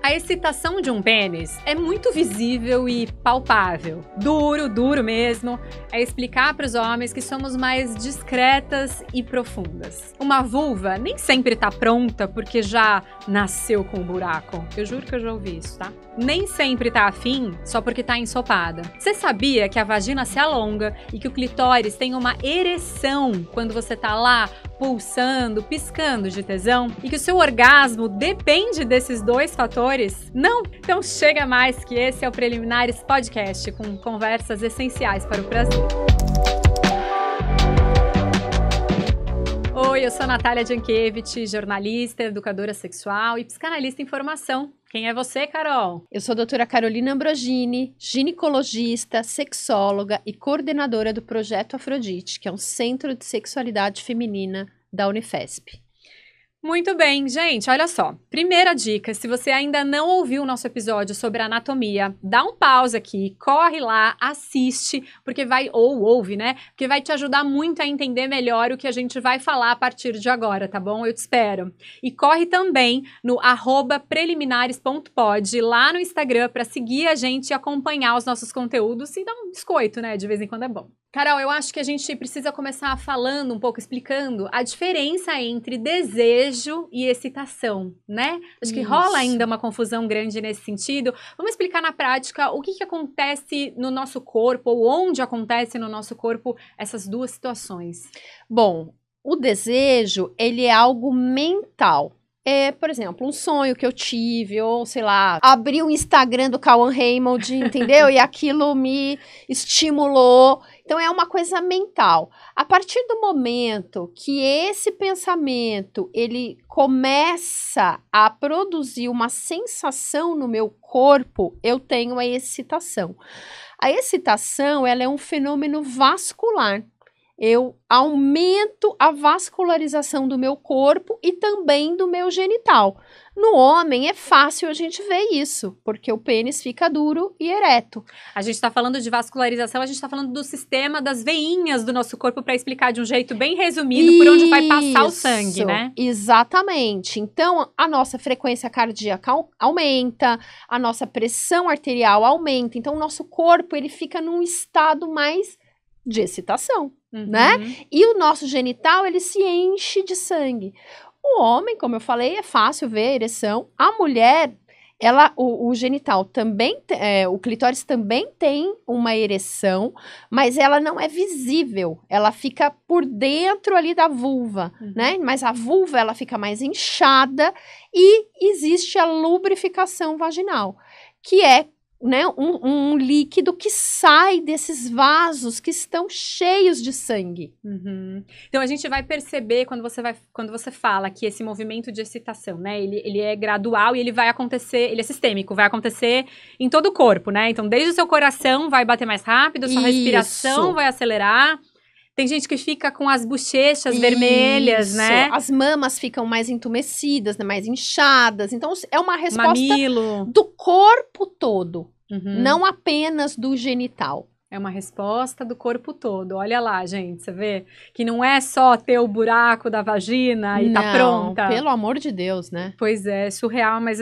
A excitação de um pênis é muito visível e palpável. Duro mesmo, é explicar para os homens que somos mais discretas e profundas. Uma vulva nem sempre tá pronta porque já nasceu com um buraco. Eu juro que eu já ouvi isso, tá? Nem sempre tá afim só porque tá ensopada. Você sabia que a vagina se alonga e que o clitóris tem uma ereção quando você tá lá pulsando, piscando de tesão? E que o seu orgasmo depende desses dois fatores? Não? Então chega mais, que esse é o Preliminares Podcast, com conversas essenciais para o prazer. Oi, eu sou Natália Jankiewicz, jornalista, educadora sexual e psicanalista em formação. Quem é você, Carol? Eu sou a doutora Carolina Ambrogini, ginecologista, sexóloga e coordenadora do Projeto Afrodite, que é um centro de sexualidade feminina da Unifesp. Muito bem, gente, olha só. Primeira dica, se você ainda não ouviu o nosso episódio sobre anatomia, dá um pause aqui, corre lá, assiste, porque ouve, né? Porque vai te ajudar muito a entender melhor o que a gente vai falar a partir de agora, tá bom? Eu te espero. E corre também no @preliminares.pod, lá no Instagram, para seguir a gente e acompanhar os nossos conteúdos e dar um biscoito, né? De vez em quando é bom. Carol, eu acho que a gente precisa começar falando um pouco, explicando a diferença entre desejo e excitação, né? Acho que rola ainda uma confusão grande nesse sentido. Vamos explicar na prática o que acontece no nosso corpo, ou onde acontece no nosso corpo essas duas situações. Bom, o desejo, ele é algo mental. É, por exemplo, um sonho que eu tive, ou sei lá, abri o Instagram do Cauã Raymond, entendeu? E aquilo me estimulou. Então é uma coisa mental. A partir do momento que esse pensamento, ele começa a produzir uma sensação no meu corpo, eu tenho a excitação. A excitação, ela é um fenômeno vascular. Eu aumento a vascularização do meu corpo e também do meu genital. No homem é fácil a gente ver isso, porque o pênis fica duro e ereto. A gente está falando de vascularização, a gente está falando do sistema das veinhas do nosso corpo, para explicar de um jeito bem resumido por onde vai passar o sangue, né? Exatamente. Então, a nossa frequência cardíaca aumenta, a nossa pressão arterial aumenta. Então, o nosso corpo, ele fica num estado mais de excitação. Né? E o nosso genital, ele se enche de sangue. O homem, como eu falei, é fácil ver a ereção. A mulher, o genital também, o clitóris também tem uma ereção, mas ela não é visível. Ela fica por dentro ali da vulva, né? Mas a vulva, ela fica mais inchada e existe a lubrificação vaginal, que é, né, um líquido que sai desses vasos que estão cheios de sangue. Então a gente vai perceber quando você fala que esse movimento de excitação, né, ele é gradual e ele vai acontecer, ele é sistêmico, vai acontecer em todo o corpo, né? Então desde o seu coração vai bater mais rápido, sua respiração vai acelerar. Tem gente que fica com as bochechas vermelhas, né? As mamas ficam mais entumecidas, né? Mais inchadas. Então, é uma resposta mamilo do corpo todo, não apenas do genital. É uma resposta do corpo todo. Olha lá, gente, você vê que não é só ter o buraco da vagina e tá pronta. Pelo amor de Deus, né? Pois é, surreal, mas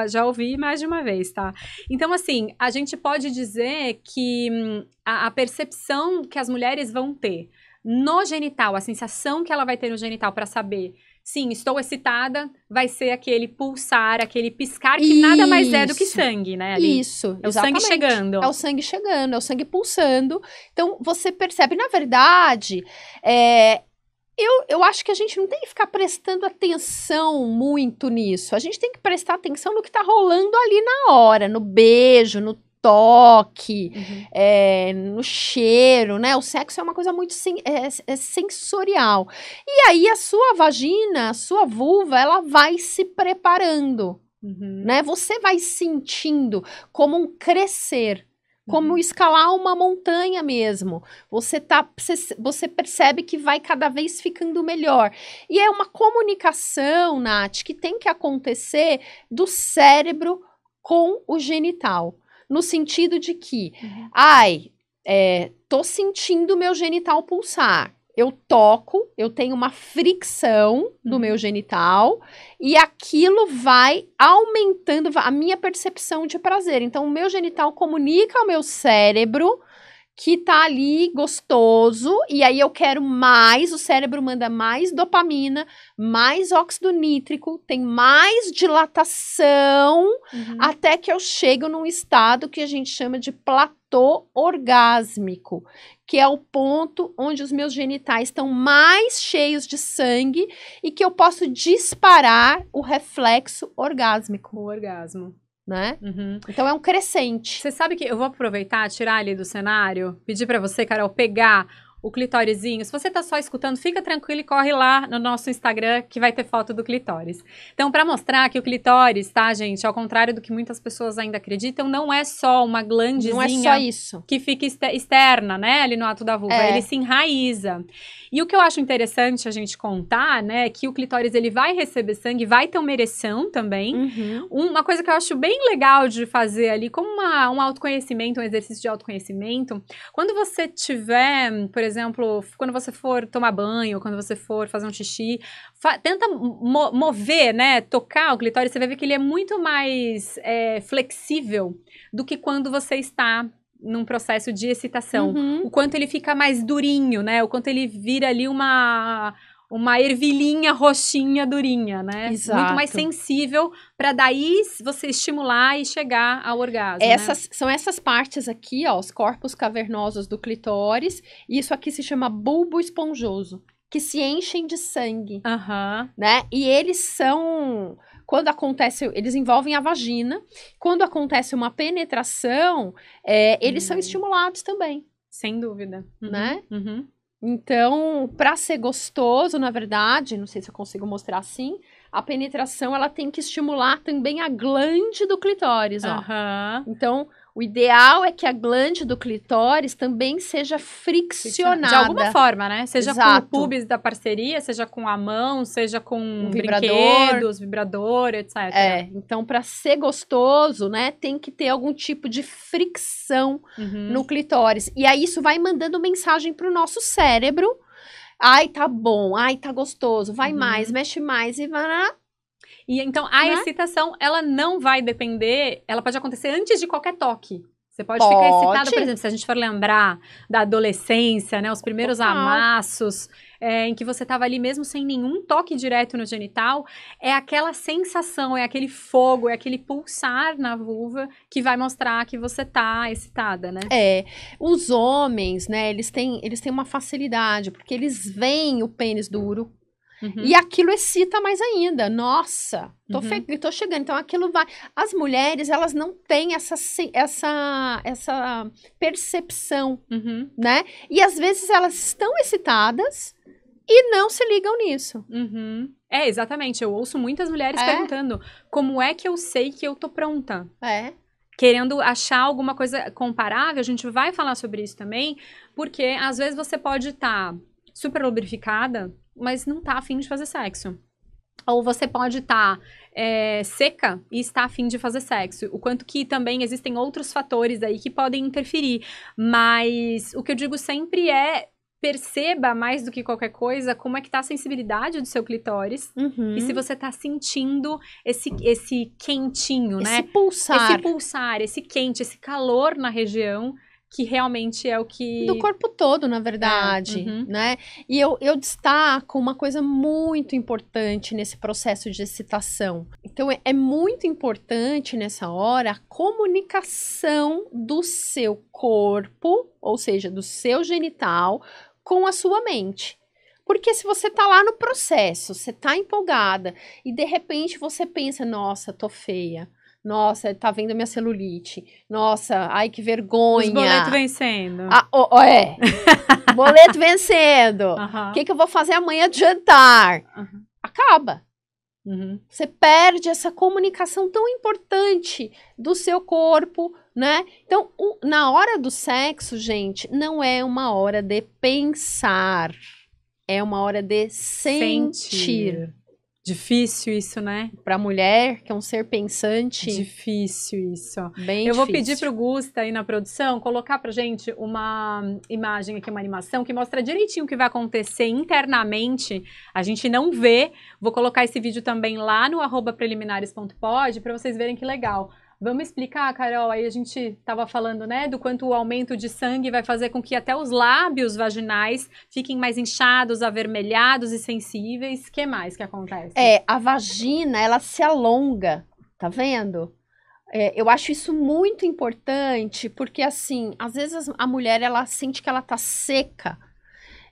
já ouvi mais de uma vez, tá? Então, assim, a gente pode dizer que a percepção que as mulheres vão ter no genital, a sensação que ela vai ter no genital para saber, sim, estou excitada, vai ser aquele pulsar, aquele piscar, que nada mais é do que sangue, né? Ali. Isso, é o sangue chegando. É o sangue chegando, é o sangue pulsando. Então, você percebe, na verdade, eu acho que a gente não tem que ficar prestando atenção muito nisso. A gente tem que prestar atenção no que tá rolando ali na hora, no beijo, no toque, no cheiro, né? O sexo é uma coisa muito sensorial. E aí a sua vagina, a sua vulva, ela vai se preparando, né? Você vai sentindo como um crescer, como escalar uma montanha mesmo. Você percebe que vai cada vez ficando melhor. E é uma comunicação, Nath, que tem que acontecer do cérebro com o genital. No sentido de que, tô sentindo meu genital pulsar. eu toco, eu tenho uma fricção no meu genital e aquilo vai aumentando a minha percepção de prazer. Então, o meu genital comunica ao meu cérebro que tá ali gostoso e aí eu quero mais, o cérebro manda mais dopamina, mais óxido nítrico, tem mais dilatação, até que eu chego num estado que a gente chama de platô orgásmico, que é o ponto onde os meus genitais estão mais cheios de sangue e que eu posso disparar o reflexo orgásmico. O orgasmo. Né? Então é um crescente. Você sabe que eu vou aproveitar, tirar ali do cenário, pedir pra você, Carol, pegar o clitórisinho. Se você tá só escutando, fica tranquilo e corre lá no nosso Instagram que vai ter foto do clitóris. Então, pra mostrar que o clitóris, tá, gente, ao contrário do que muitas pessoas ainda acreditam, não é só uma glandezinha não é só isso. Que fica externa, né, ali no ato da vulva, ele se enraiza. E o que eu acho interessante a gente contar, né, é que o clitóris, ele vai receber sangue, vai ter uma ereção também. Uma coisa que eu acho bem legal de fazer ali, como um autoconhecimento, um exercício de autoconhecimento, quando você tiver, por exemplo, quando você for tomar banho, quando você for fazer um xixi, tenta mover, né, tocar o clitóris, você vai ver que ele é muito mais flexível do que quando você está num processo de excitação. O quanto ele fica mais durinho, né, o quanto ele vira ali uma ervilhinha roxinha durinha, né? Exato. Muito mais sensível para daí você estimular e chegar ao orgasmo, São essas partes aqui, ó, os corpos cavernosos do clitóris, e isso aqui se chama bulbo esponjoso, que se enchem de sangue, né? E eles são, quando acontece, eles envolvem a vagina, quando acontece uma penetração, eles são estimulados também. Sem dúvida. Né? Então, para ser gostoso, na verdade, não sei se eu consigo mostrar assim, a penetração, ela tem que estimular também a glande do clitóris, ó. Então, o ideal é que a glande do clitóris também seja friccionada. De alguma forma, né? Seja Exato. com o pubis da parceria, seja com a mão, seja com um brinquedos, vibrador, etc. Então, para ser gostoso, né, tem que ter algum tipo de fricção no clitóris. E aí, isso vai mandando mensagem pro nosso cérebro. Ai, tá bom. Ai, tá gostoso. Vai mais, mexe mais e vai... E então, a excitação, ela não vai depender, ela pode acontecer antes de qualquer toque. Você pode ficar excitada, por exemplo, se a gente for lembrar da adolescência, né, os primeiros amassos, em que você tava ali mesmo sem nenhum toque direto no genital, é aquela sensação, é aquele fogo, é aquele pulsar na vulva que vai mostrar que você tá excitada, né? Os homens, né, eles têm uma facilidade, porque eles veem o pênis duro, e aquilo excita mais ainda. Nossa, tô chegando. Então, aquilo vai... As mulheres, elas não têm essa percepção, né? E, às vezes, elas estão excitadas e não se ligam nisso. Exatamente. Eu ouço muitas mulheres perguntando como é que eu sei que eu tô pronta? Querendo achar alguma coisa comparável, a gente vai falar sobre isso também, porque, às vezes, você pode estar super lubrificada, mas não tá afim de fazer sexo. Ou você pode estar seca e está afim de fazer sexo. O quanto que também existem outros fatores aí que podem interferir. Mas o que eu digo sempre perceba mais do que qualquer coisa como é que tá a sensibilidade do seu clitóris. E se você tá sentindo esse quentinho, né? Esse pulsar. Esse pulsar, esse quente, esse calor na região, que realmente é o que... Do corpo todo, na verdade, né? E eu destaco uma coisa muito importante nesse processo de excitação. Então, é muito importante nessa hora a comunicação do seu corpo, ou seja, do seu genital, com a sua mente. Porque se você tá lá no processo, você tá empolgada, e de repente você pensa, nossa, tô feia. Nossa, tá vendo minha celulite. Nossa, ai, que vergonha. Os boletos vencendo. Boleto vencendo. O que eu vou fazer amanhã de jantar? Acaba. Você perde essa comunicação tão importante do seu corpo, né? Então, na hora do sexo, gente, não é uma hora de pensar. É uma hora de sentir. Difícil isso, né? Pra mulher, que é um ser pensante, Difícil isso. bem Eu vou difícil. pedir pro Gusta aí na produção colocar pra gente uma imagem aqui, uma animação que mostra direitinho o que vai acontecer internamente. A gente não vê. Vou colocar esse vídeo também lá no @preliminares.pod pra vocês verem que legal. Vamos explicar, Carol? Aí a gente tava falando, né, do quanto o aumento de sangue vai fazer com que até os lábios vaginais fiquem mais inchados, avermelhados e sensíveis. O que mais que acontece? A vagina, ela se alonga, tá vendo? Eu acho isso muito importante, porque assim, às vezes a mulher, ela sente que ela tá seca,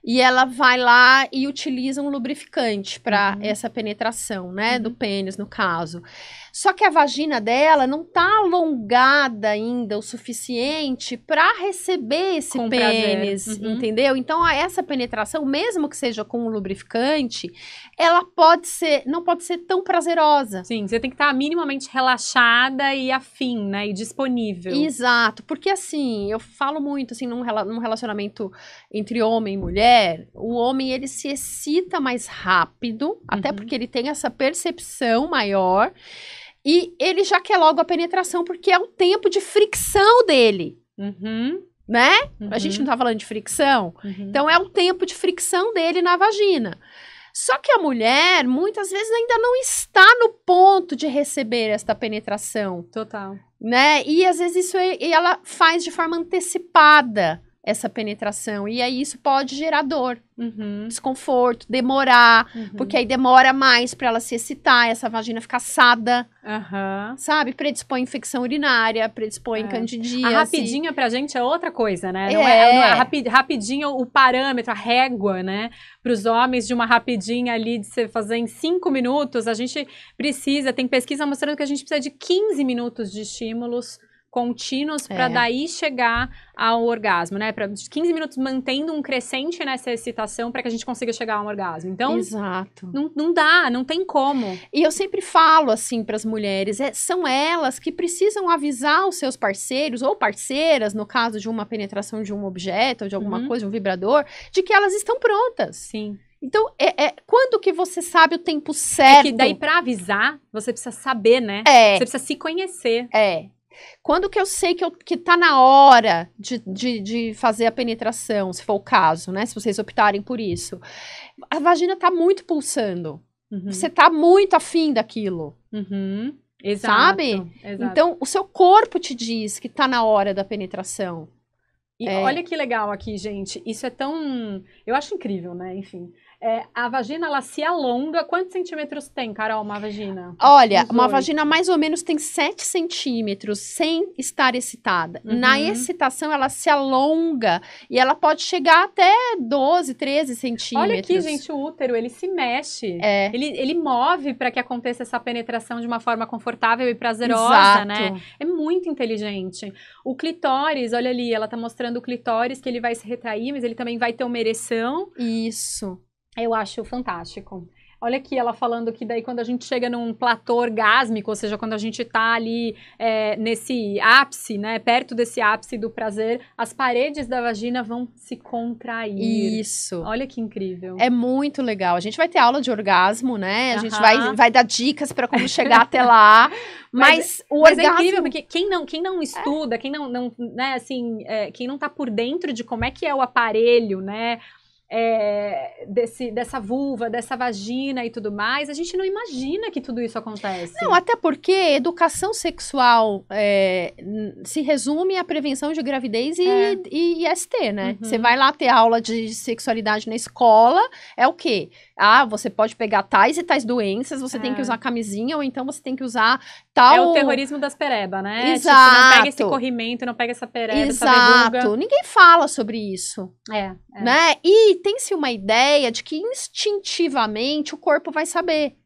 e ela vai lá e utiliza um lubrificante para essa penetração, né, do pênis, no caso. Só que a vagina dela não tá alongada ainda o suficiente para receber esse Com pênis, prazer. entendeu? Então, essa penetração, mesmo que seja com um lubrificante, ela não pode ser tão prazerosa. Sim, você tem que estar minimamente relaxada e afim, né, e disponível. Exato, porque assim, eu falo muito, assim, num relacionamento entre homem e mulher, o homem, ele se excita mais rápido, até porque ele tem essa percepção maior, e ele já quer logo a penetração, porque é o tempo de fricção dele, né? A gente não tá falando de fricção? Então, é o tempo de fricção dele na vagina. Só que a mulher, muitas vezes, ainda não está no ponto de receber esta penetração. Total. Né? E às vezes ela faz de forma antecipada essa penetração. E aí isso pode gerar dor, desconforto, demorar, porque aí demora mais para ela se excitar, essa vagina fica assada, sabe? Predispõe infecção urinária, predispõe candidíase. A rapidinha pra gente é outra coisa, né? Não é rapidinho o parâmetro, a régua, né? Para os homens de uma rapidinha ali de você fazer em 5 minutos, a gente precisa, tem pesquisa mostrando que a gente precisa de 15 minutos de estímulos contínuos para daí chegar ao orgasmo, né? Para 15 minutos mantendo um crescente nessa excitação para que a gente consiga chegar a um orgasmo. Então, exato. Não dá, não tem como. E eu sempre falo assim para as mulheres, são elas que precisam avisar os seus parceiros ou parceiras, no caso de uma penetração de um objeto ou de alguma coisa, um vibrador, de que elas estão prontas. Sim. Então, quando que você sabe o tempo certo? É que daí para avisar, você precisa saber, né? Você precisa se conhecer. Quando que eu sei que tá na hora de fazer a penetração, se for o caso, né? Se vocês optarem por isso. A vagina tá muito pulsando. Você tá muito afim daquilo. Exato. Sabe? Exato. Então, o seu corpo te diz que tá na hora da penetração. E olha que legal aqui, gente. Isso é tão... Eu acho incrível, né? Enfim. A vagina, ela se alonga. Quantos centímetros tem, Carol, uma vagina? Olha, uma vagina mais ou menos tem 7 centímetros sem estar excitada. Na excitação, ela se alonga e ela pode chegar até 12, 13 centímetros. Olha aqui, gente, o útero, ele se mexe. Ele move para que aconteça essa penetração de uma forma confortável e prazerosa, né? É muito inteligente. O clitóris, olha ali, ela tá mostrando o clitóris, que ele vai se retrair, mas ele também vai ter uma ereção. Isso. Eu acho fantástico. Olha aqui, ela falando que daí quando a gente chega num platô orgásmico, ou seja, quando a gente tá ali nesse ápice, né, perto desse ápice do prazer, as paredes da vagina vão se contrair. Isso. Olha que incrível. É muito legal. A gente vai ter aula de orgasmo, né? A gente vai dar dicas para como chegar até lá. Mas o orgasmo... é incrível, porque quem não estuda, quem não né, assim, quem não tá por dentro de como é que é o aparelho, né, dessa vulva, dessa vagina e tudo mais, a gente não imagina que tudo isso acontece. Não, até porque educação sexual se resume à prevenção de gravidez e IST, né? Você vai lá ter aula de sexualidade na escola, é o quê? Você pode pegar tais e tais doenças, você tem que usar camisinha, ou então você tem que usar tal... É o terrorismo das pereba, né? Exato. Tipo, não pega esse corrimento, não pega essa pereba, essa verruga. Exato. Ninguém fala sobre isso. Né? E tem-se uma ideia de que instintivamente o corpo vai saber.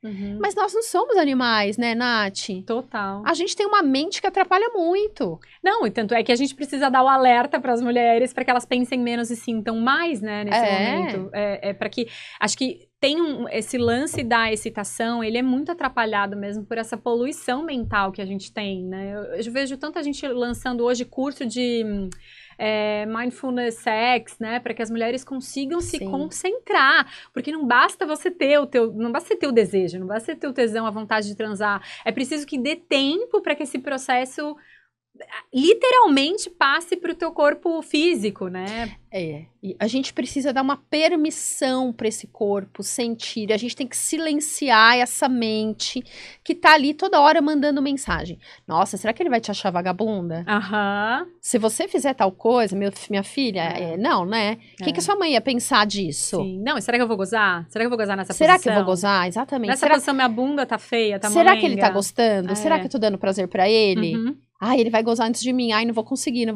Mas nós não somos animais, né, Nath? Total. A gente tem uma mente que atrapalha muito. Não, e tanto é que a gente precisa dar o alerta para as mulheres para que elas pensem menos e sintam mais, né, nesse momento. Para que... Acho que tem esse lance da excitação, ele é muito atrapalhado mesmo por essa poluição mental que a gente tem, né? Eu vejo tanta gente lançando hoje curso de mindfulness sex, né? Para que as mulheres consigam se concentrar. Porque não basta você ter não basta você ter o desejo, não basta você ter o tesão, a vontade de transar. É preciso que dê tempo para que esse processo literalmente passe para o teu corpo físico, né? E a gente precisa dar uma permissão para esse corpo sentir, a gente tem que silenciar essa mente que tá ali toda hora mandando mensagem. Nossa, será que ele vai te achar vagabunda? Se você fizer tal coisa, minha filha, não, né? O que a sua mãe ia pensar disso? Sim. Não, será que eu vou gozar? Será que eu vou gozar nessa posição? Será que eu vou gozar? Exatamente. Nessa posição minha bunda tá feia, tá Será molenga? que ele tá gostando? Será que eu tô dando prazer pra ele? Ai, ele vai gozar antes de mim. Ai, não vou conseguir.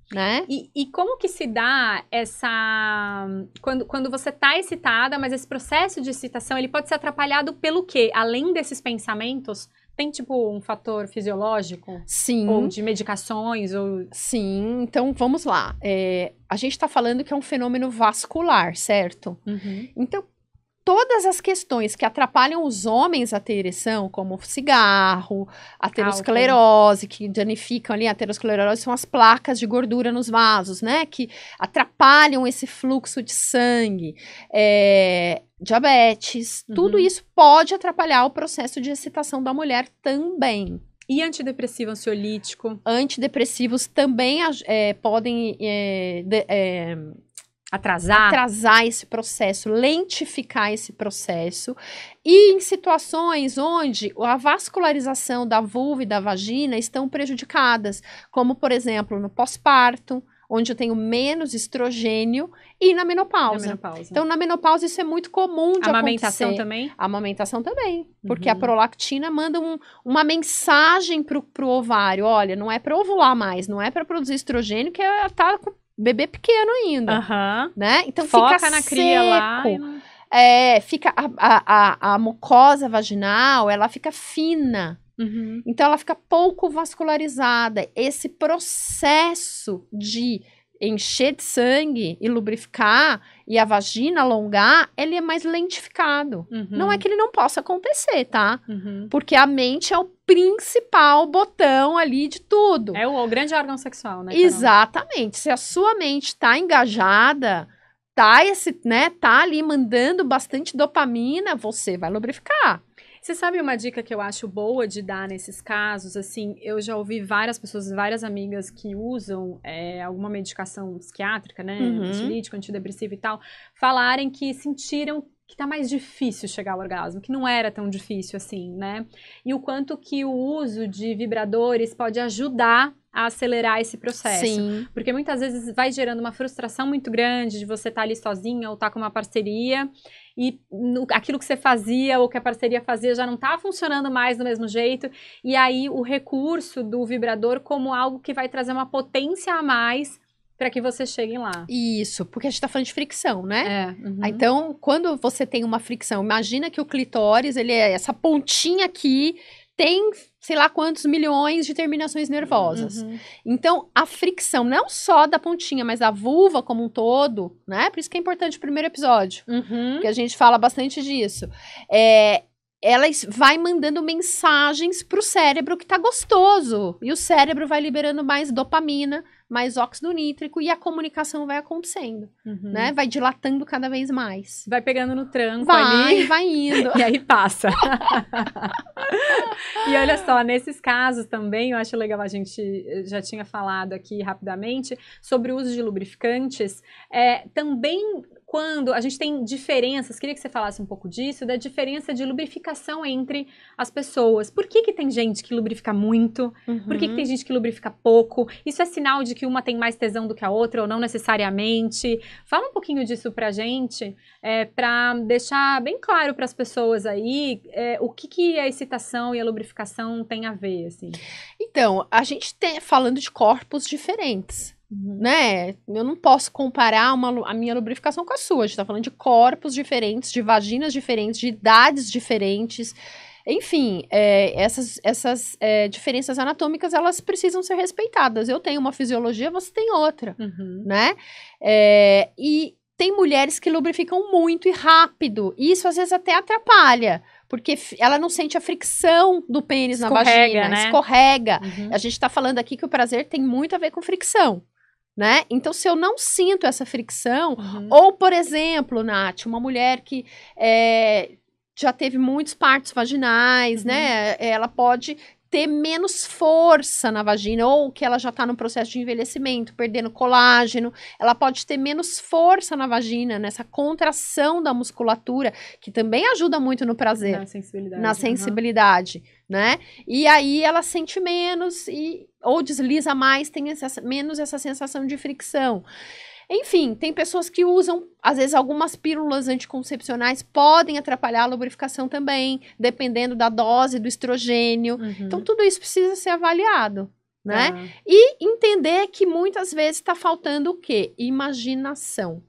Né? E como que se dá essa... Quando você tá excitada, mas esse processo de excitação, ele pode ser atrapalhado pelo quê? Além desses pensamentos, tem tipo um fator fisiológico? Sim. Ou de medicações? Ou... Sim, então vamos lá. A gente tá falando que é um fenômeno vascular, certo? Então, todas as questões que atrapalham os homens a ter ereção, como cigarro, aterosclerose, que danificam ali, a aterosclerose são as placas de gordura nos vasos, né? Que atrapalham esse fluxo de sangue. Diabetes, tudo isso pode atrapalhar o processo de excitação da mulher também. E antidepressivo, ansiolítico? Antidepressivos também podem... atrasar esse processo, lentificar esse processo, e em situações onde a vascularização da vulva e da vagina estão prejudicadas, como por exemplo no pós-parto, onde eu tenho menos estrogênio, e na menopausa. Então na menopausa isso é muito comum de amamentação acontecer. Também? Amamentação também, porque a prolactina manda uma mensagem pro ovário, olha, não é para ovular mais, não é para produzir estrogênio, que tá com bebê pequeno ainda, né? Então foca fica na seco. cria lá. Fica a mucosa vaginal, ela fica fina. Então ela fica pouco vascularizada. Esse processo de encher de sangue e lubrificar e a vagina alongar, ele é mais lentificado. Não é que ele não possa acontecer, tá? Porque a mente é o principal botão ali de tudo. É o grande órgão sexual, né, Carol? Exatamente. Se a sua mente tá engajada, tá ali mandando bastante dopamina, você vai lubrificar. Você sabe uma dica que eu acho boa de dar nesses casos? Assim, eu já ouvi várias pessoas, várias amigas que usam alguma medicação psiquiátrica, né? Ansiolítico, antidepressivo e tal, falarem que sentiram que tá mais difícil chegar ao orgasmo, que não era tão difícil assim, né? E o quanto que o uso de vibradores pode ajudar a acelerar esse processo. Sim. Porque muitas vezes vai gerando uma frustração muito grande de você estar ali sozinha ou estar com uma parceria e aquilo que você fazia ou que a parceria fazia já não está funcionando mais do mesmo jeito. E aí o recurso do vibrador como algo que vai trazer uma potência a mais para que você chegue lá. Isso, porque a gente tá falando de fricção, né? Então, quando você tem uma fricção, imagina que o clitóris, ele é essa pontinha aqui, tem sei lá quantos milhões de terminações nervosas. Então, a fricção não só da pontinha, mas da vulva como um todo, né? Por isso que é importante o primeiro episódio, que a gente fala bastante disso. Ela vai mandando mensagens pro cérebro que tá gostoso. E o cérebro vai liberando mais dopamina, mais óxido nítrico, e a comunicação vai acontecendo, né? Vai dilatando cada vez mais. Vai pegando no tranco ali. Vai indo. E aí passa. E olha só, nesses casos também, eu acho legal, a gente já tinha falado aqui rapidamente sobre o uso de lubrificantes. Também quando a gente tem diferenças, queria que você falasse um pouco disso, da diferença de lubrificação entre as pessoas. Por que tem gente que lubrifica muito? Por que tem gente que lubrifica pouco? Isso é sinal de que uma tem mais tesão do que a outra ou não necessariamente? Fala um pouquinho disso pra gente, pra deixar bem claro pras pessoas aí o que a excitação e a lubrificação tem a ver, assim. Então, a gente falando de corpos diferentes. Né? Eu não posso comparar a minha lubrificação com a sua. A gente tá falando de corpos diferentes, de vaginas diferentes, de idades diferentes. Enfim, essas diferenças anatômicas, elas precisam ser respeitadas. Eu tenho uma fisiologia, você tem outra, né? E tem mulheres que lubrificam muito e rápido. E isso às vezes até atrapalha. Porque ela não sente a fricção do pênis na vagina. Né? Escorrega. A gente tá falando aqui que o prazer tem muito a ver com fricção. Né? Então, se eu não sinto essa fricção, ou, por exemplo, Nath, uma mulher que já teve muitos partos vaginais, né? Ela pode ter menos força na vagina, ou que ela já está no processo de envelhecimento, perdendo colágeno, ela pode ter menos força na vagina, nessa contração da musculatura, que também ajuda muito no prazer. Na sensibilidade, né? E aí ela sente menos, ou desliza mais, tem menos essa sensação de fricção. Enfim, tem pessoas que usam, às vezes, algumas pílulas anticoncepcionais podem atrapalhar a lubrificação também, dependendo da dose do estrogênio. Então, tudo isso precisa ser avaliado, né? E entender que muitas vezes está faltando o quê? Imaginação.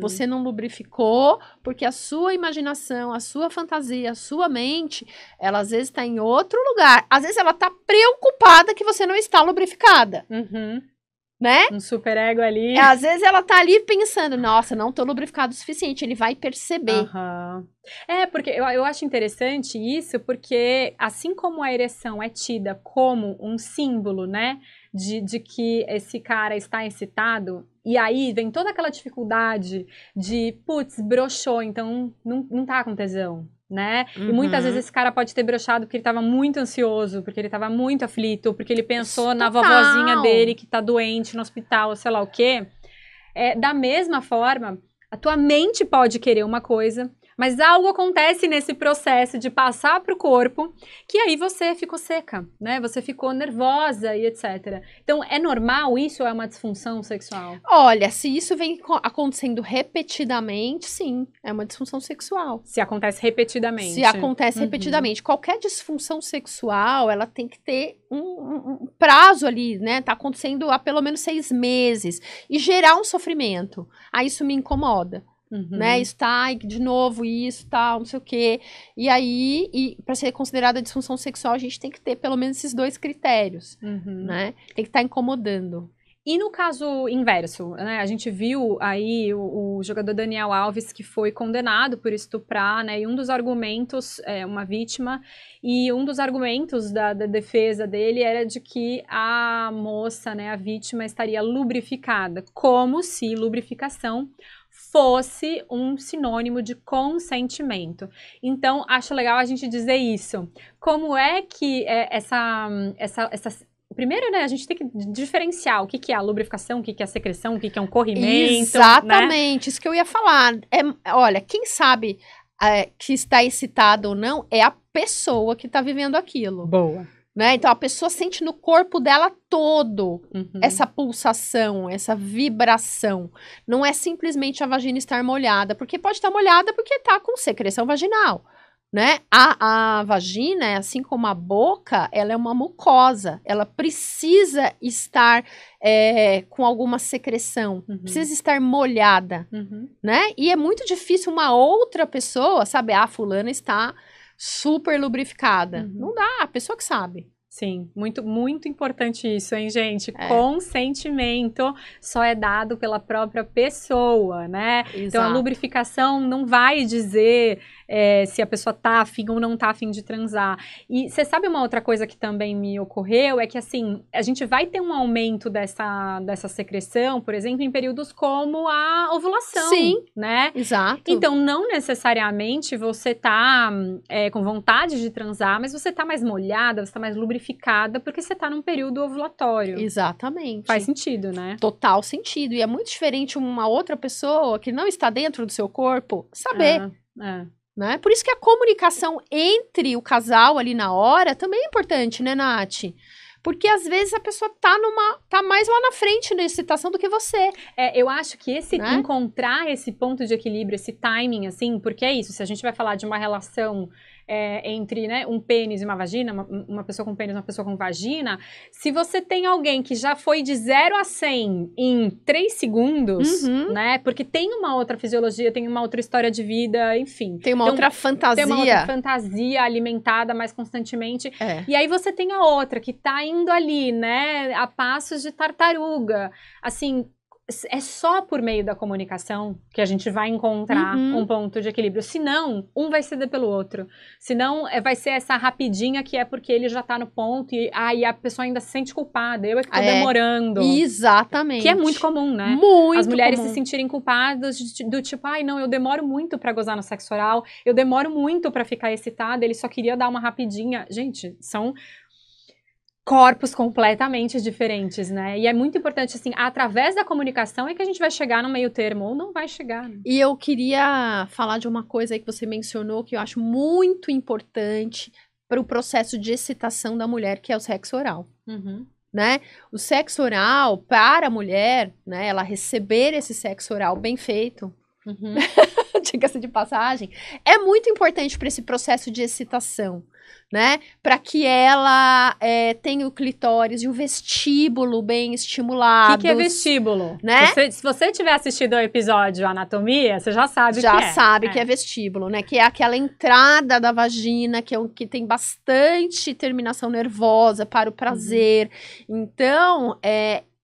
Você não lubrificou porque a sua imaginação, a sua fantasia, a sua mente, ela às vezes está em outro lugar. Às vezes ela está preocupada que você não está lubrificada. Né? Um superego ali. Às vezes ela tá ali pensando, nossa, não tô lubrificado o suficiente, ele vai perceber. Porque eu acho interessante isso, porque assim como a ereção é tida como um símbolo, né, de que esse cara está excitado, e aí vem toda aquela dificuldade de, putz, broxou, então não tá com tesão. Né? E muitas vezes esse cara pode ter broxado porque ele tava muito ansioso, porque ele tava muito aflito, porque ele pensou na vovozinha dele que tá doente no hospital, sei lá o quê. Da mesma forma, a tua mente pode querer uma coisa, mas algo acontece nesse processo de passar pro corpo, que aí você ficou seca, né? Você ficou nervosa e etc. Então, é normal isso ou é uma disfunção sexual? Olha, se isso vem acontecendo repetidamente, sim, é uma disfunção sexual. Se acontece repetidamente. Se acontece repetidamente. Qualquer disfunção sexual, ela tem que ter um prazo ali, né? Tá acontecendo há pelo menos 6 meses. E gerar um sofrimento. Aí isso me incomoda. Né? Isso tá, de novo, isso, tal, não sei o quê. E aí, para ser considerada disfunção sexual, a gente tem que ter pelo menos esses 2 critérios, né? Tem que estar incomodando. E no caso inverso, né? A gente viu aí o jogador Daniel Alves, que foi condenado por estuprar, né? E um dos argumentos, uma vítima, e um dos argumentos da defesa dele era de que a moça, né, a vítima, estaria lubrificada, como se lubrificação fosse um sinônimo de consentimento. Então, acho legal a gente dizer isso. Como é que primeiro, né, a gente tem que diferenciar o que é a lubrificação, o que é a secreção, o que é um corrimento. Exatamente, né? Isso que eu ia falar. Olha, quem sabe que está excitado ou não é a pessoa que está vivendo aquilo. Boa. Né? Então, a pessoa sente no corpo dela todo essa pulsação, essa vibração. Não é simplesmente a vagina estar molhada, porque pode estar molhada porque está com secreção vaginal. Né? A vagina, assim como a boca, ela é uma mucosa. Ela precisa estar com alguma secreção. Precisa estar molhada. Né? E é muito difícil uma outra pessoa saber, fulana está super lubrificada. Não dá, a pessoa que sabe. Sim, muito, muito importante isso, hein, gente? Consentimento só é dado pela própria pessoa, né? Exato. Então, a lubrificação não vai dizer se a pessoa tá afim ou não tá afim de transar. E você sabe uma outra coisa que também me ocorreu? É que, assim, a gente vai ter um aumento dessa secreção, por exemplo, em períodos como a ovulação. Sim, né? Exato. Então, não necessariamente você tá com vontade de transar, mas você tá mais molhada, você tá mais lubrificada, porque você tá num período ovulatório. Exatamente. Faz sentido, né? Total sentido. E é muito diferente uma outra pessoa que não está dentro do seu corpo saber. Né? Por isso que a comunicação entre o casal ali na hora também é importante, né, Nath? Porque às vezes a pessoa tá mais lá na frente na excitação do que você. Eu acho que encontrar esse ponto de equilíbrio, esse timing, assim, porque é isso, se a gente vai falar de uma relação entre, né, um pênis e uma vagina, uma pessoa com pênis e uma pessoa com vagina, se você tem alguém que já foi de 0 a 100 em 3 segundos, né, porque tem uma outra fisiologia, tem uma outra história de vida, enfim. Tem uma outra fantasia. Tem uma outra fantasia alimentada mais constantemente. E aí você tem a outra que tá indo ali, né, a passos de tartaruga. Assim, é só por meio da comunicação que a gente vai encontrar um ponto de equilíbrio. Senão, um vai ceder pelo outro. Senão, vai ser essa rapidinha que é porque ele já tá no ponto e aí a pessoa ainda se sente culpada. Eu é que tô demorando. Exatamente. Que é muito comum, né? Muito As mulheres comum. se sentirem culpadas do tipo, ai, não, eu demoro muito pra gozar no sexo oral, eu demoro muito pra ficar excitada, ele só queria dar uma rapidinha. Gente, são corpos completamente diferentes, né? E é muito importante, assim, através da comunicação é que a gente vai chegar no meio termo, ou não vai chegar. Né? E eu queria falar de uma coisa aí que você mencionou, que eu acho muito importante para o processo de excitação da mulher, que é o sexo oral. Né? O sexo oral, para a mulher, né, ela receber esse sexo oral bem feito, diga-se de passagem, é muito importante para esse processo de excitação, né? Para que ela tenha o clitóris e o vestíbulo bem estimulados. O que é vestíbulo? Né? Se você tiver assistido ao episódio Anatomia, você já sabe o que é. Já sabe que é vestíbulo, né? Que é aquela entrada da vagina, que tem bastante terminação nervosa para o prazer. Então,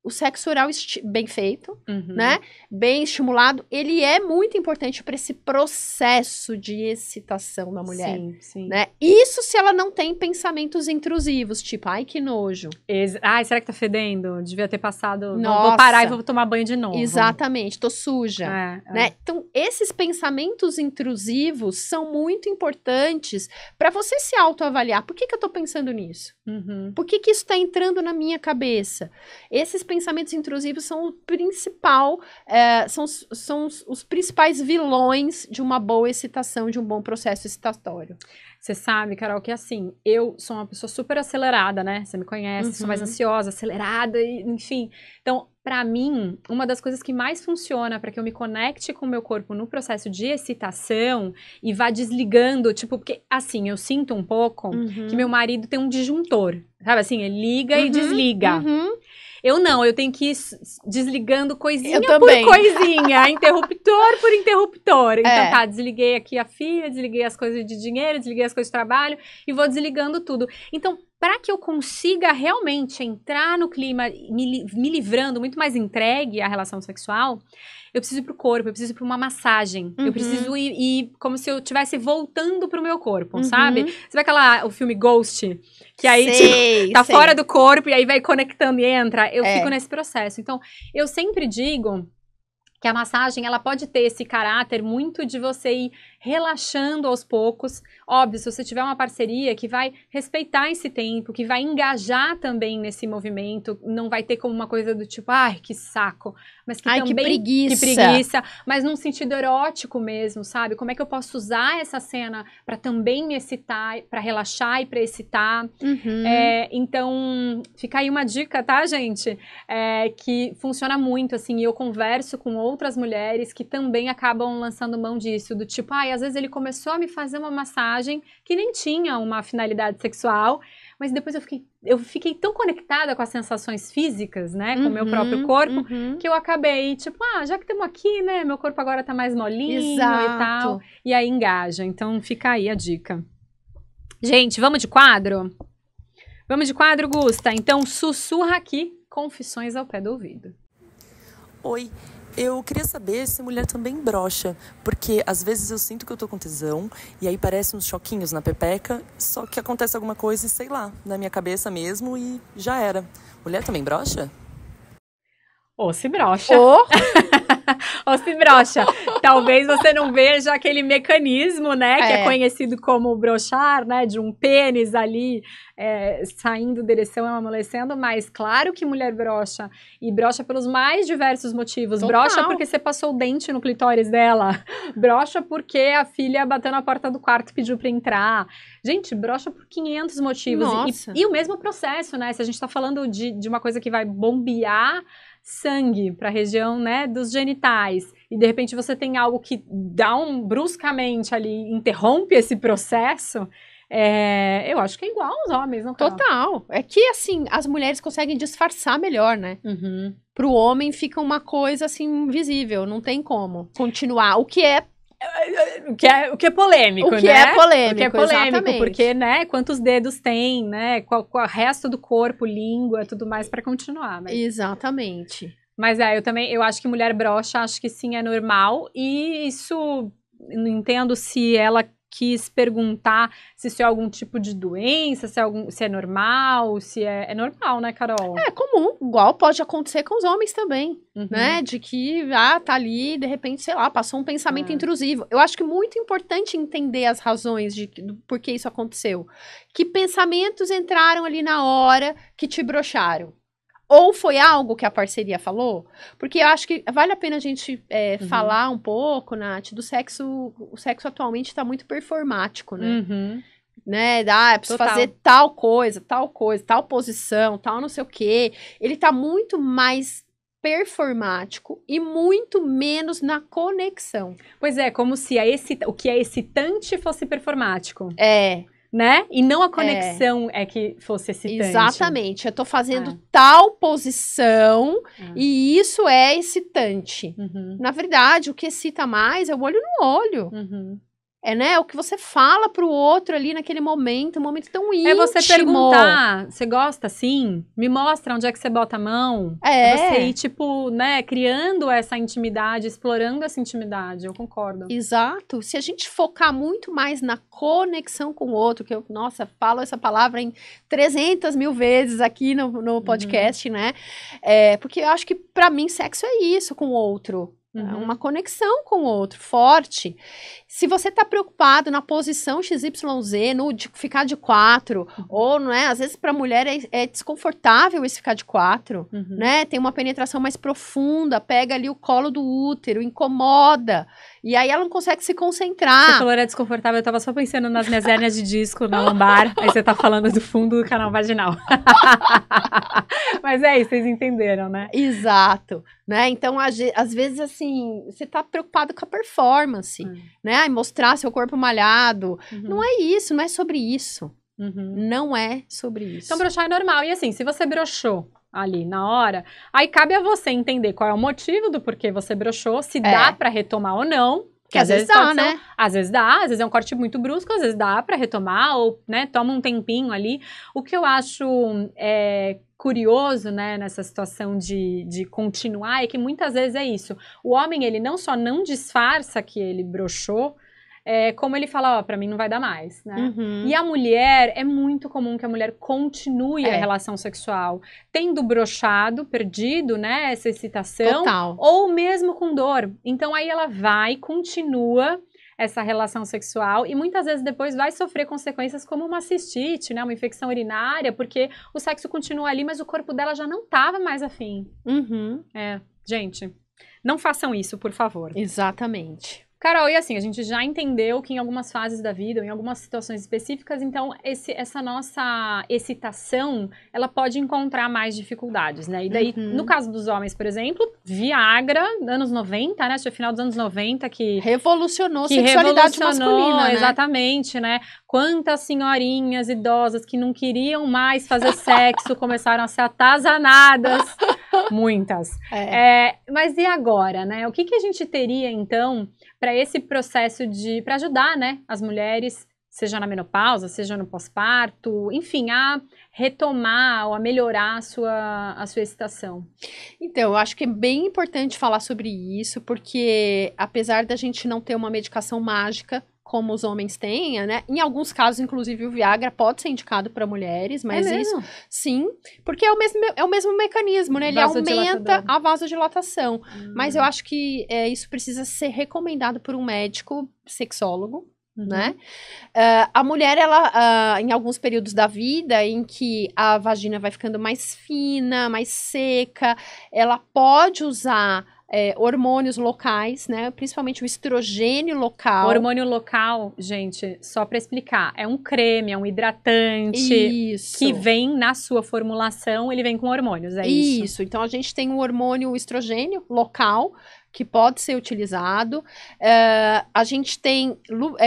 o sexo oral bem feito, né? Bem estimulado, ele é muito importante para esse processo de excitação da mulher. Sim, sim. Né? Isso se ela não tem pensamentos intrusivos, tipo, ai, que nojo. Ai, será que tá fedendo? Devia ter passado. Nossa. Vou parar e vou tomar banho de novo. Exatamente, tô suja. Né? Então, esses pensamentos intrusivos são muito importantes para você se autoavaliar. Por que eu tô pensando nisso? Por que isso tá entrando na minha cabeça? Esses pensamentos intrusivos são o principal, são os principais vilões de uma boa excitação, de um bom processo excitatório. Você sabe, Carol, que assim, eu sou uma pessoa super acelerada, né? Você me conhece, sou mais ansiosa, acelerada, enfim. Então, pra mim, uma das coisas que mais funciona para que eu me conecte com o meu corpo no processo de excitação e vá desligando, tipo, porque assim, eu sinto um pouco que meu marido tem um disjuntor, sabe assim? Ele liga e desliga. Eu não, eu tenho que ir desligando coisinha por coisinha, interruptor por interruptor. Então tá, desliguei aqui a filha, desliguei as coisas de dinheiro, desliguei as coisas de trabalho e vou desligando tudo. Então, para que eu consiga realmente entrar no clima, me livrando, muito mais entregue à relação sexual, eu preciso ir pro corpo, eu preciso ir pra uma massagem. Eu preciso ir como se eu estivesse voltando pro meu corpo, sabe? Você vê o filme Ghost? Que aí, tipo, tá fora do corpo e aí vai conectando e entra. Eu fico nesse processo. Então, eu sempre digo que a massagem, ela pode ter esse caráter muito de você ir relaxando aos poucos. Óbvio, se você tiver uma parceria que vai respeitar esse tempo, que vai engajar também nesse movimento, não vai ter como uma coisa do tipo, ai, que saco. Mas que também... que preguiça. Que preguiça. Mas num sentido erótico mesmo, sabe? Como é que eu posso usar essa cena pra também me excitar, pra relaxar e pra excitar? Então, fica aí uma dica, tá, gente? Que funciona muito, assim, e eu converso com outras mulheres que também acabam lançando mão disso, do tipo, às vezes ele começou a me fazer uma massagem que nem tinha uma finalidade sexual, mas depois eu fiquei tão conectada com as sensações físicas, né, com o meu próprio corpo, que eu acabei, tipo, já que estamos aqui, né, meu corpo agora tá mais molinho e tal, e aí engaja. Então fica aí a dica. Gente, vamos de quadro? Vamos de quadro, Gusta? Então sussurra aqui, confissões ao pé do ouvido. Oi. Eu queria saber se mulher também brocha, porque às vezes eu sinto que eu tô com tesão e aí parece uns choquinhos na pepeca, só que acontece alguma coisa e sei lá, na minha cabeça mesmo e já era. Mulher também brocha? Ou se brocha. Ou se brocha. Talvez você não veja aquele mecanismo, né, que é conhecido como brochar, né, de um pênis ali saindo da ereção e amolecendo, mas claro que mulher brocha, e brocha pelos mais diversos motivos. Total. Brocha porque você passou o dente no clitóris dela, brocha porque a filha bateu na porta do quarto e pediu pra entrar. Gente, brocha por 500 motivos. E o mesmo processo, né, se a gente tá falando de uma coisa que vai bombear sangue para a região, né, dos genitais, e de repente você tem algo que dá bruscamente ali, interrompe esse processo, eu acho que é igual aos homens, não? Carol? Total. É que, assim, as mulheres conseguem disfarçar melhor, né? Pro homem fica uma coisa, assim, invisível, não tem como continuar. O que é polêmico, né? O que é polêmico, o que é polêmico, exatamente. porque, né, quantos dedos tem, né, qual o resto do corpo, língua, tudo mais para continuar. Mas... Exatamente. Mas eu acho que mulher broxa, acho que sim, é normal. E isso, não entendo se ela quis perguntar se isso é algum tipo de doença, se é normal, se é normal, né, Carol? É comum, igual pode acontecer com os homens também, Uhum. né? De que, tá ali, de repente, sei lá, passou um pensamento intrusivo. Eu acho que é muito importante entender as razões do porquê isso aconteceu. Que pensamentos entraram ali na hora que te broxaram? Ou foi algo que a parceria falou? Porque eu acho que vale a pena a gente falar um pouco, Nath, do sexo. O sexo atualmente está muito performático, né? Uhum. Né? Eu preciso fazer tal coisa, tal posição, tal não sei o quê. Ele tá muito mais performático e muito menos na conexão. Pois é, como se o que é excitante fosse performático. Né? E não a conexão é que fosse excitante. Exatamente. Eu tô fazendo tal posição e isso é excitante. Uhum. Na verdade, o que excita mais é o olho no olho. Uhum. O que você fala pro outro ali naquele momento, um momento tão íntimo. É você perguntar, você gosta assim? Me mostra onde é que você bota a mão. É você ir, tipo, né, criando essa intimidade, explorando essa intimidade, eu concordo. Exato. Se a gente focar muito mais na conexão com o outro, que eu, falo essa palavra em 300 mil vezes aqui no podcast, né? Porque eu acho que pra mim sexo é isso com o outro. Uma conexão com o outro, forte. Se você tá preocupado na posição XYZ, de ficar de 4, ou, não é, às vezes pra mulher é desconfortável esse ficar de 4, né? Tem uma penetração mais profunda, pega ali o colo do útero, incomoda, e aí ela não consegue se concentrar. Você falou era desconfortável, eu tava só pensando nas minhas hérnias de disco na lombar, aí você tá falando do fundo do canal vaginal. Mas é isso, vocês entenderam, né? Exato, né? Então, às vezes, assim, você tá preocupado com a performance, né? E mostrar seu corpo malhado. Não é isso, não é sobre isso. Não é sobre isso. Então, broxar é normal. E assim, se você broxou ali na hora, aí cabe a você entender qual é o motivo do porquê você broxou, se dá pra retomar ou não. Que às vezes dá, né? Às vezes dá, às vezes é um corte muito brusco, às vezes dá pra retomar, ou, né, toma um tempinho ali. O que eu acho curioso, né, nessa situação de continuar, é que muitas vezes é isso. O homem, ele não só não disfarça que ele broxou, como ele fala, pra mim não vai dar mais, né? E a mulher, é muito comum que a mulher continue a relação sexual, tendo broxado, perdido, né, essa excitação. Total. Ou mesmo com dor. Então aí ela vai, continua essa relação sexual e muitas vezes depois vai sofrer consequências como uma cistite, né, uma infecção urinária, porque o sexo continua ali, mas o corpo dela já não estava mais afim. Gente, não façam isso, por favor. Exatamente. Carol, e assim, a gente já entendeu que em algumas fases da vida, ou em algumas situações específicas, então, essa nossa excitação, ela pode encontrar mais dificuldades, né? E daí, no caso dos homens, por exemplo, Viagra, anos 90, né? Acho que final dos anos 90, que revolucionou a sexualidade masculina, né? Exatamente, né? Quantas senhorinhas idosas que não queriam mais fazer sexo começaram a ser atazanadas. Muitas. Mas e agora, né? O que a gente teria, então, para esse processo para ajudar, né, as mulheres, seja na menopausa, seja no pós-parto, enfim, a retomar ou a melhorar a sua excitação? Então, eu acho que é bem importante falar sobre isso, porque apesar da gente não ter uma medicação mágica, como os homens têm, né? Em alguns casos, inclusive, o Viagra pode ser indicado para mulheres, mas isso, sim, porque é o mesmo mecanismo, né? Ele aumenta a vasodilatação. Mas eu acho que isso precisa ser recomendado por um médico sexólogo, né? A mulher, ela, em alguns períodos da vida em que a vagina vai ficando mais fina, mais seca, ela pode usar hormônios locais, né? Principalmente o estrogênio local. O hormônio local, gente, só para explicar, é um creme, é um hidratante. Isso. Que vem na sua formulação, ele vem com hormônios, é isso? Isso. Então, a gente tem um hormônio estrogênio local, que pode ser utilizado. A gente tem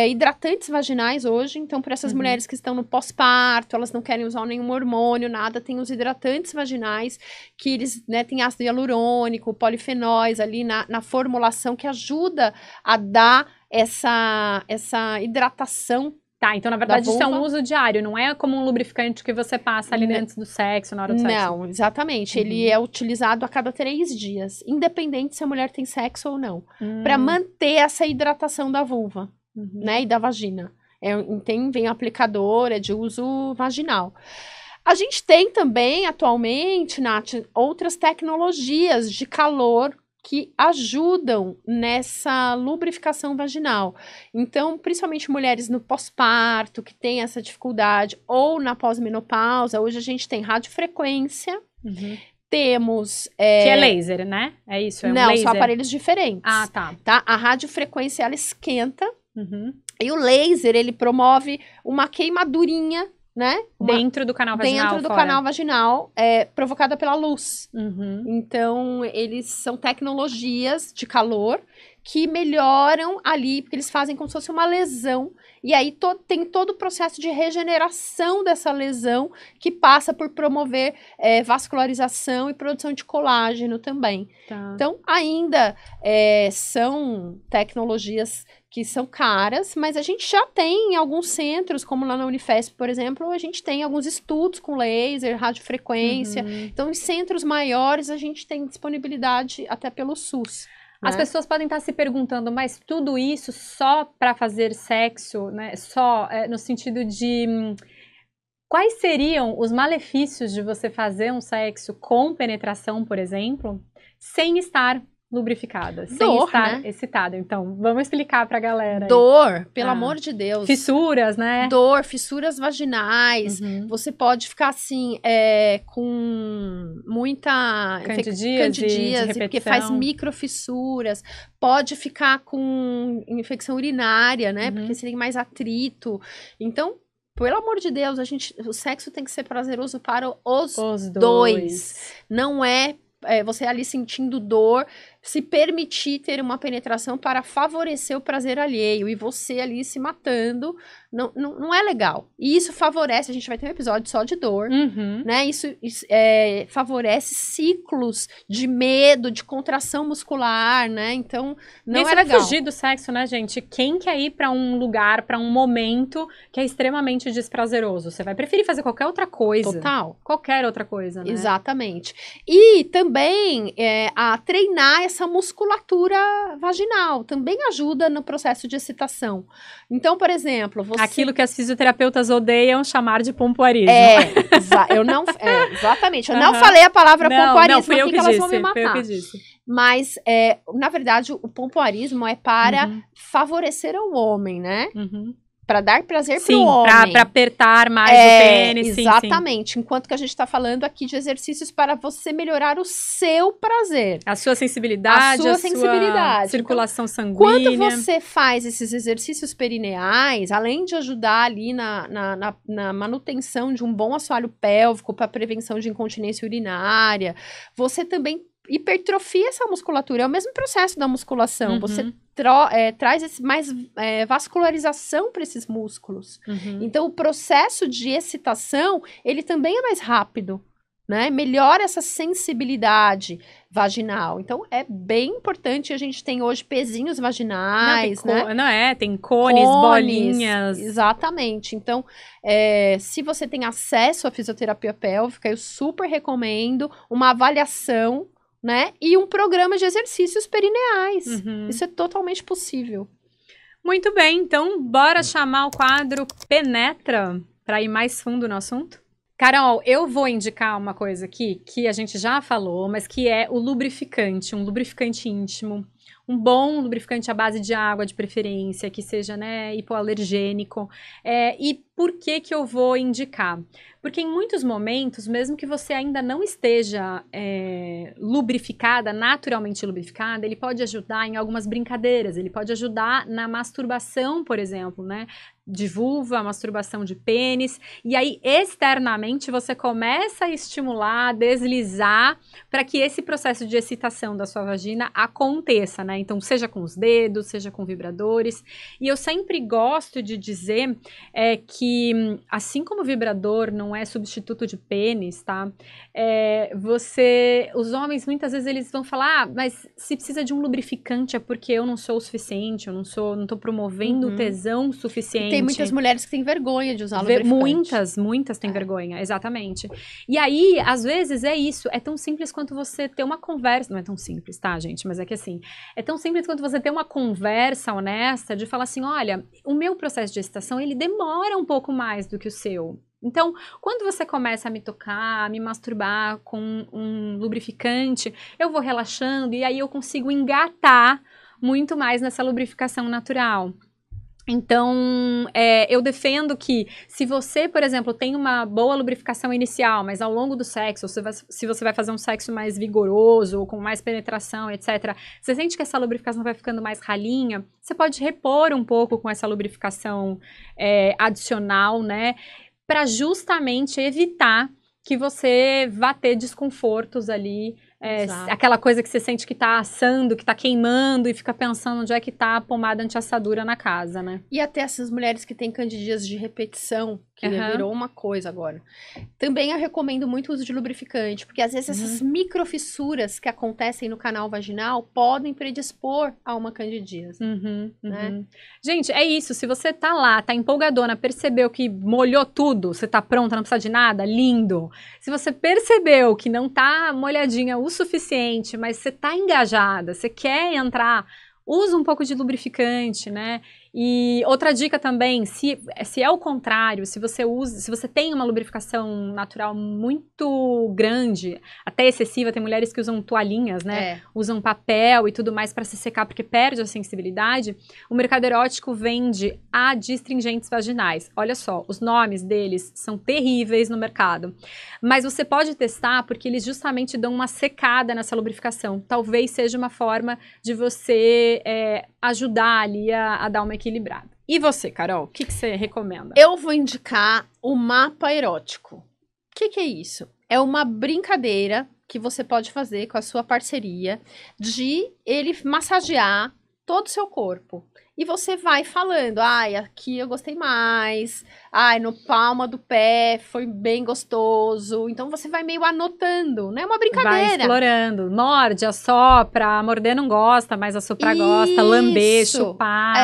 hidratantes vaginais hoje, então para essas mulheres que estão no pós-parto, elas não querem usar nenhum hormônio, nada, tem os hidratantes vaginais, que eles, né, tem ácido hialurônico, polifenóis ali na formulação, que ajuda a dar essa hidratação Tá, então na verdade isso é um uso diário, não é como um lubrificante que você passa ali antes do sexo, na hora do sexo. Não, exatamente. Ele é utilizado a cada 3 dias, independente se a mulher tem sexo ou não, para manter essa hidratação da vulva, né, e da vagina. Vem aplicador, é de uso vaginal. A gente tem também, atualmente, Nath, outras tecnologias de calor que ajudam nessa lubrificação vaginal. Então, principalmente mulheres no pós-parto, que têm essa dificuldade, ou na pós-menopausa, hoje a gente tem radiofrequência, temos... Que é laser, né? É isso? Não, laser. são aparelhos diferentes. Ah, tá. A radiofrequência, ela esquenta, e o laser, ele promove uma queimadurinha, né? Dentro do canal vaginal. Dentro do canal vaginal, provocada pela luz. Então, eles são tecnologias de calor que melhoram ali, porque eles fazem como se fosse uma lesão. E aí tem todo o processo de regeneração dessa lesão, que passa por promover vascularização e produção de colágeno também. Tá. Então, ainda são tecnologias que são caras, mas a gente já tem em alguns centros, como lá na Unifesp, por exemplo, a gente tem alguns estudos com laser, radiofrequência. Então, em centros maiores, a gente tem disponibilidade até pelo SUS. As pessoas podem estar se perguntando, mas tudo isso só para fazer sexo, né? Só no sentido de... Quais seriam os malefícios de você fazer um sexo com penetração, por exemplo, sem estar lubrificada, sem estar excitada? Então, vamos explicar pra galera. Dor, pelo amor de Deus. Fissuras, né? Dor, fissuras vaginais. Você pode ficar assim, com muita candidíase, porque faz microfissuras. Pode ficar com infecção urinária, né? Porque você tem mais atrito. Então, pelo amor de Deus, o sexo tem que ser prazeroso para os dois. Não é você ali sentindo dor, se permitir ter uma penetração para favorecer o prazer alheio, e você ali se matando, não é legal. E isso favorece, a gente vai ter um episódio só de dor, né? Isso favorece ciclos de medo, de contração muscular, né? Então, não é legal. Fugir do sexo, né, gente? Quem quer ir para um lugar, para um momento que é extremamente desprazeroso? Você vai preferir fazer qualquer outra coisa. Total. Qualquer outra coisa, né? Exatamente. E também a treinar essa musculatura vaginal também ajuda no processo de excitação. Então, por exemplo, aquilo que as fisioterapeutas odeiam chamar de pompoarismo. Exatamente. Eu não falei a palavra pompoarismo aqui, que elas vão me matar. Foi eu que disse. Mas, na verdade, o pompoarismo é para favorecer o homem, né? Para dar prazer pro homem. Para apertar mais o pênis. Exatamente. Enquanto que a gente está falando aqui de exercícios para você melhorar o seu prazer. A sua sensibilidade, a sua circulação sanguínea. Quando você faz esses exercícios perineais, além de ajudar ali na manutenção de um bom assoalho pélvico para prevenção de incontinência urinária, você também hipertrofia essa musculatura. É o mesmo processo da musculação. Você traz mais vascularização para esses músculos. Então, o processo de excitação, ele também é mais rápido, né? Melhora essa sensibilidade vaginal. Então, é bem importante. A gente tem hoje pezinhos vaginais, né? Tem cones, bolinhas. Exatamente. Então, se você tem acesso à fisioterapia pélvica, eu super recomendo uma avaliação, né? E um programa de exercícios perineais. Isso é totalmente possível. Muito bem, então bora chamar o quadro Penetra para ir mais fundo no assunto? Carol, eu vou indicar uma coisa aqui que a gente já falou, mas que é o lubrificante, um lubrificante íntimo. Um bom lubrificante à base de água, de preferência, que seja, né, hipoalergênico. E por que eu vou indicar? Porque em muitos momentos, mesmo que você ainda não esteja lubrificada, naturalmente lubrificada, ele pode ajudar em algumas brincadeiras, ele pode ajudar na masturbação, por exemplo, né? De vulva, masturbação de pênis, e aí externamente você começa a estimular, a deslizar para que esse processo de excitação da sua vagina aconteça. conversa, né? Então, seja com os dedos, seja com vibradores. E eu sempre gosto de dizer que, assim como o vibrador não é substituto de pênis, tá? Os homens, muitas vezes, eles vão falar, mas se precisa de um lubrificante é porque eu não sou o suficiente, eu não tô promovendo o tesão suficiente. E tem muitas mulheres que têm vergonha de usar lubrificante. Muitas têm vergonha, exatamente. E aí, às vezes, é isso, é tão simples quanto você ter uma conversa, não é tão simples, tá, gente? Mas é que assim, é tão simples quanto você ter uma conversa honesta de falar assim, olha, o meu processo de gestação, ele demora um pouco mais do que o seu. Então, quando você começa a me tocar, a me masturbar com um lubrificante, eu vou relaxando e aí eu consigo engatar muito mais nessa lubrificação natural. Então, eu defendo que se você, por exemplo, tem uma boa lubrificação inicial, mas ao longo do sexo, se você vai fazer um sexo mais vigoroso, ou com mais penetração, etc., você sente que essa lubrificação vai ficando mais ralinha, você pode repor um pouco com essa lubrificação adicional, né? Para justamente evitar que você vá ter desconfortos ali, aquela coisa que você sente que tá assando, que tá queimando e fica pensando onde é que tá a pomada anti-assadura na casa, né? E até essas mulheres que têm candidias de repetição, que virou uma coisa agora. Também eu recomendo muito o uso de lubrificante, porque às vezes essas microfissuras que acontecem no canal vaginal podem predispor a uma candidíase. Né? Gente, é isso. Se você tá lá, tá empolgadona, percebeu que molhou tudo, você tá pronta, não precisa de nada, lindo. Se você percebeu que não tá molhadinha o suficiente, mas você tá engajada, você quer entrar, usa um pouco de lubrificante, né? E outra dica também, se é o contrário, se você tem uma lubrificação natural muito grande, até excessiva, tem mulheres que usam toalhinhas, né? Usam papel e tudo mais para se secar porque perde a sensibilidade. O mercado erótico vende adstringentes vaginais. Olha só, os nomes deles são terríveis no mercado. Mas você pode testar porque eles justamente dão uma secada nessa lubrificação. Talvez seja uma forma de você ajudar ali a dar uma equilibrada. E você, Carol, o que você recomenda? Eu vou indicar o mapa erótico. O que é isso? É uma brincadeira que você pode fazer com a sua parceria de ele massagear todo o seu corpo. E você vai falando, ai, aqui eu gostei mais, ai, no palma do pé foi bem gostoso. Então você vai meio anotando, né? É uma brincadeira. Vai explorando, morde, assopra, morder não gosta, mas assoprar gosta, lamber, chupar.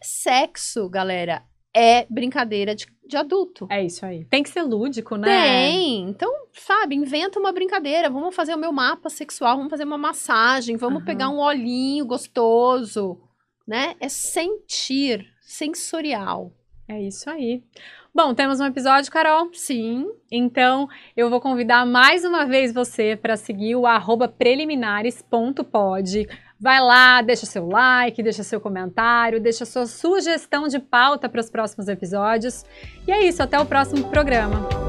Sexo, galera, é brincadeira de adulto. É isso aí. Tem que ser lúdico, né? Tem. Então, sabe, inventa uma brincadeira. Vamos fazer o meu mapa sexual, vamos fazer uma massagem, vamos pegar um olhinho gostoso. Né? É sentir, sensorial. É isso aí. Bom, temos um episódio, Carol? Sim. Então, eu vou convidar mais uma vez você para seguir o @preliminares.pod. Vai lá, deixa seu like, deixa seu comentário, deixa sua sugestão de pauta para os próximos episódios. E é isso, até o próximo programa.